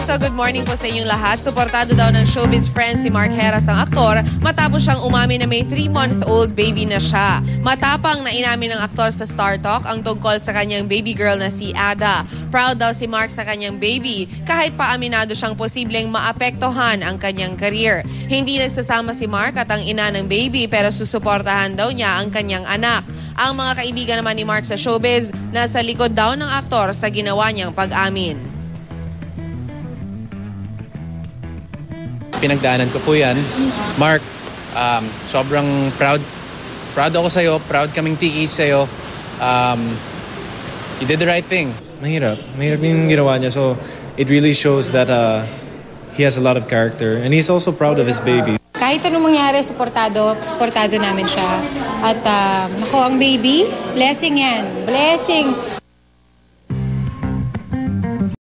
So good morning po sa inyong lahat. Suportado daw ng showbiz friend si Mark Heras ang aktor matapos siyang umamin na may 3-month-old baby na siya. Matapang na inamin ng aktor sa Star Talk ang tungkol sa kanyang baby girl na si Ada. Proud daw si Mark sa kanyang baby kahit pa aminado siyang posibleng maapektuhan ang kanyang career. Hindi nagsasama si Mark at ang ina ng baby pero susuportahan daw niya ang kanyang anak. Ang mga kaibigan naman ni Mark sa showbiz nasa likod daw ng aktor sa ginawa niyang pag-amin. Pinagdaanan ko po yan. Mark, sobrang proud ako sa'yo. Proud kaming tikis sa'yo. You did the right thing. Mahirap yung ginawa niya. So it really shows that he has a lot of character. And he's also proud of his baby. Kahit anong mangyari, suportado namin siya. At ang baby, blessing yan. Blessing.